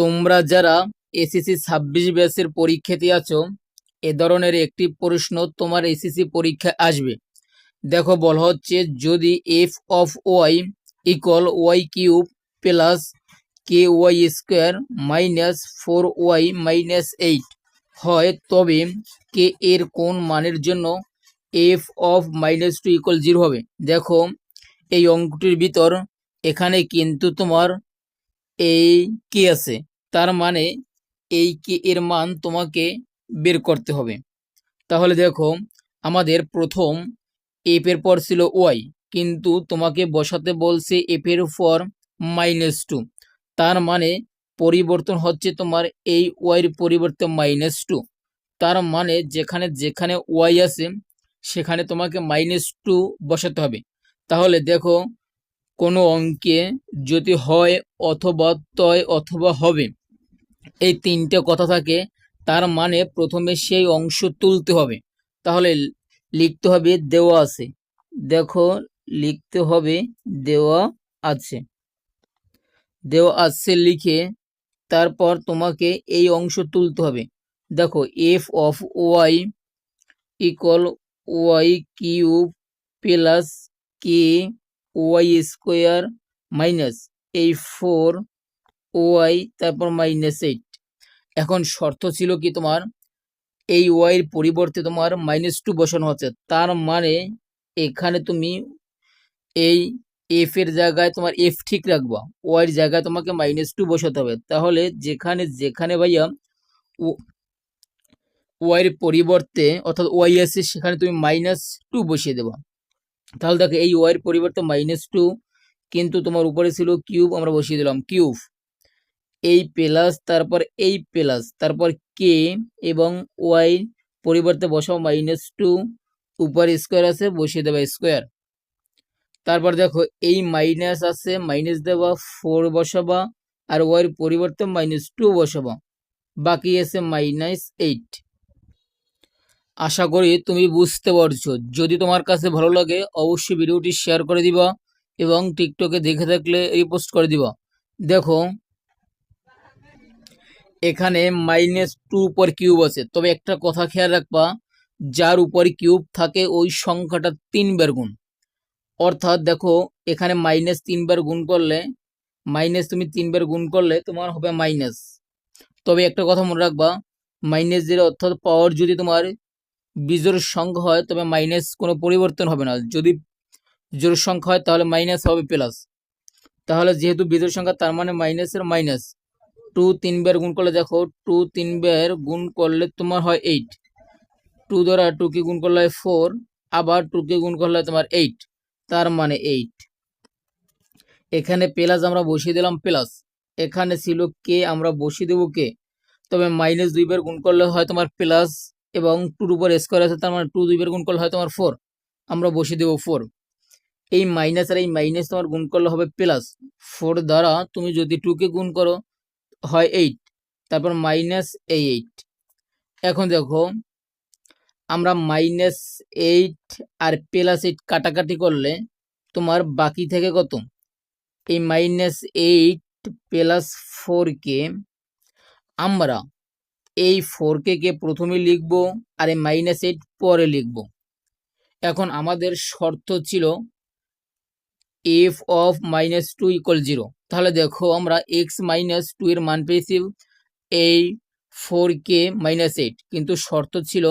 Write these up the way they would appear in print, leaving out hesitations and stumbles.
তোমরা যারা এসএসসি 26 ব্যাচের পরীক্ষাতে আছো, এ ধরনের একটি প্রশ্ন তোমার এসএসসি পরীক্ষায় আসবে। দেখো, বলা হচ্ছে যদি f of y equal y cube plus k y square minus 4y minus 8 হয়, তবে কে এর কোন মানের জন্য এফ অফ -2 ইকুয়াল 0 হবে। দেখো, এই অঙ্কটির ভিতর এখানে কিন্তু তোমার এই কে আছে, তার মানে এই কে এর মান তোমাকে বের করতে হবে। তাহলে দেখো, আমাদের প্রথম এফ এর পর ছিল ওয়াই, কিন্তু তোমাকে বসাতে বলছে এফ এর উপর -2, তার মানে পরিবর্তন হচ্ছে তোমার এই ওয়াইয়ের পরিবর্তে -2। তার মানে যেখানে যেখানে ওয়াই আছে সেখানে তোমাকে -2 বসাতে হবে। তাহলে দেখো, কোনো অঙ্কে যদি হয় অথবা তয় অথবা হবে, এই তিনটে কথা থাকে, তার মানে প্রথমে সেই অংশ তুলতে হবে। তাহলে লিখতে হবে দেওয়া আছে। দেখো, লিখতে হবে দেওয়া আছে, দেওয়া আছে লিখে তারপর তোমাকে এই অংশ তুলতে হবে। দেখো, f of y equal y cube plus k y square minus এই 4y তারপর -8। এখন শর্ত ছিল কি, তোমার এই ওয়াইয়ের পরিবর্তে তোমার -2 বসানো হচ্ছে, তার মানে এখানে তুমি এই এফ এর জায়গায় তোমার এফ ঠিক রাখবা, ওয়াইয়ের জায়গায় তোমাকে -2 বসাতে হবে। তাহলে যেখানে যেখানে ভাইয়া ওয়াইয়ের পরিবর্তে অর্থাৎ ওয়াই আছে সেখানে তুমি -2 বসিয়ে দেবা। তাহলে দেখো, এই ওয়াইয়ের পরিবর্তে -2, কিন্তু তোমার উপরে ছিল কিউব, আমরা বসিয়ে দিলাম কিউব, এই প্লাস তারপর এই প্লাস তারপর কে এবং ওয়াই পরিবর্তে বসাও -2, উপর স্কোয়ার আছে বসিয়ে দেবা স্কোয়ার। তারপর দেখো, এই মাইনাস আছে মাইনাস দেবা 4 বসাবা, আর ওয়াইয়ের পরিবর্তে -2 বসাবা, বাকি আছে -8। আশা করি তুমি বুঝতে পারছো। যদি তোমার কাছে ভালো লাগে অবশ্যই ভিডিওটি শেয়ার করে দিবা এবং টিকটকে দেখে থাকলে রিপোস্ট করে দিবা। দেখো, এখানে -2 উপর কিউব আছে, তবে একটা কথা খেয়াল রাখবা, যার উপর কিউব থাকে ওই সংখ্যাটা 3 বার গুণ। অর্থাৎ দেখো, এখানে -3 বার গুণ করলে তুমি 3 বার গুণ করলে তোমার হবে মাইনাস। তবে একটা কথা মনে রাখবা, -0 অর্থাৎ পাওয়ার যদি তোমার বিজোড় সংখ্যা হয় তবে মাইনাস কোনো পরিবর্তন হবে না, যদি জোড় সংখ্যা হয় তাহলে মাইনাস হবে প্লাস। তাহলে যেহেতু বিজোড় সংখ্যা তার মানে মাইনাসের মাইনাস। 2 3 বার গুণ করলে দেখো, 2 3 বার গুণ করলে তোমার হয় 8, 2 দ্বারা 2 কে গুণ করলে হয় 4, আবার 2 কে গুণ করলে তোমার 8, তার মানে 8। এখানে প্লাস আমরা বসিয়ে দিলাম প্লাস, এখানে ছিল কে, আমরা বসিয়ে দেবো কে। তবে -2 বার গুণ করলে হয় তোমার প্লাস, এবং 2 উপর স্কোয়ার আছে তার মানে 2 2 বার গুণ করলে হয় তোমার 4, আমরা বসিয়ে দেবো 4। এই মাইনাস আর এই মাইনাস তোমার গুণ করলে হবে প্লাস, 4 দ্বারা তুমি যদি 2 কে গুণ করো হয় 8, তারপর -8। এখন দেখো, আমরা -8 আর +8 কাটাকাটি করলে তোমার বাকি থেকে কত, এই -8 প্লাস 4 কে আমরা এই 4 কে প্রথমে লিখবো আর এই -8 পরে লিখবো। এখন আমাদের শর্ত ছিল এফ অফ -2 ইকুয়াল 0। তাহলে দেখো, আমরা x-2 এর মান পেয়েছি এই 4k -8, কিন্তু শর্ত ছিল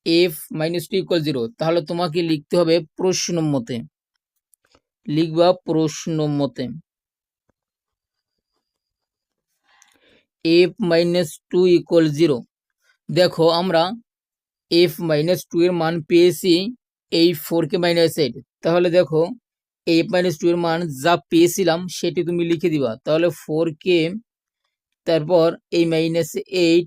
এফ -2 ইকুয়াল 0। তাহলে তোমাকে লিখতে হবে প্রশ্ন মতে, লিখবা প্রশ্ন মতে এফ -2 ইকুয়াল 0। দেখো, আমরা এফ -2 এর মান পেয়েছি এই 4k -8। তাহলে দেখো, এফ -2 এর মান যা পেয়েছিলাম সেটি তুমি লিখে দিবা। তাহলে 4k তারপর এই -8,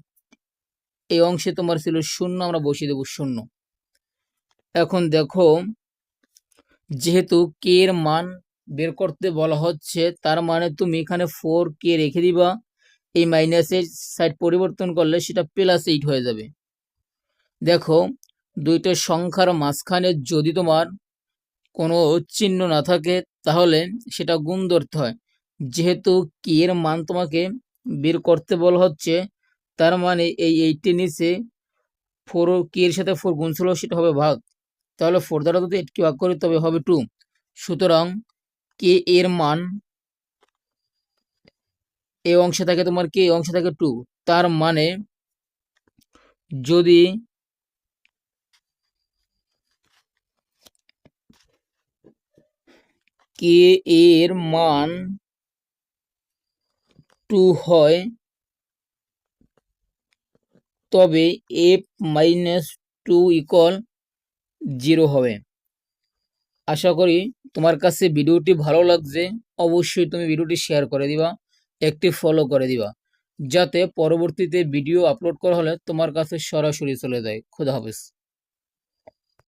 এই অংশে তোমার ছিল 0, আমরা বসিয়ে দেবো 0। এখন দেখো, যেহেতু কে এর মান বের করতে বলা হচ্ছে, তার মানে তুমি এখানে 4k রেখে দিবা, এই মাইনাসের সাইড পরিবর্তন করলে সেটা +8 হয়ে যাবে। দেখো, দুইটা সংখ্যার মাঝখানে যদি তোমার কোনো চিহ্ন না থাকে তাহলে সেটা গুণ ধরতে হয়। যেহেতু কে এর মান তোমাকে বের করতে বলা হচ্ছে, তার মানে এই 8 এর নিচে 4 কে এর সাথে 4 গুণ ছিল, সেটা হবে ভাগ। তাহলে 4 দ্বারা যদি 8 কে ভাগ করি তবে হবে 2। সুতরাং কে এর মান এই অংশে থাকে তোমার কে, এই অংশে থাকে 2। তার মানে যদি কে এর মান 2 হয় তবে f মাইনাস 2 ইকুয়াল 0 হবে। আশা করি তোমার কাছে ভিডিওটি ভালো লাগছে। অবশ্যই তুমি ভিডিওটি শেয়ার করে দিবা, একটি ফলো করে দিবা, যাতে পরবর্তীতে ভিডিও আপলোড করা হলে তোমার কাছে সরাসরি চলে যায়। খোদা হাফেজ।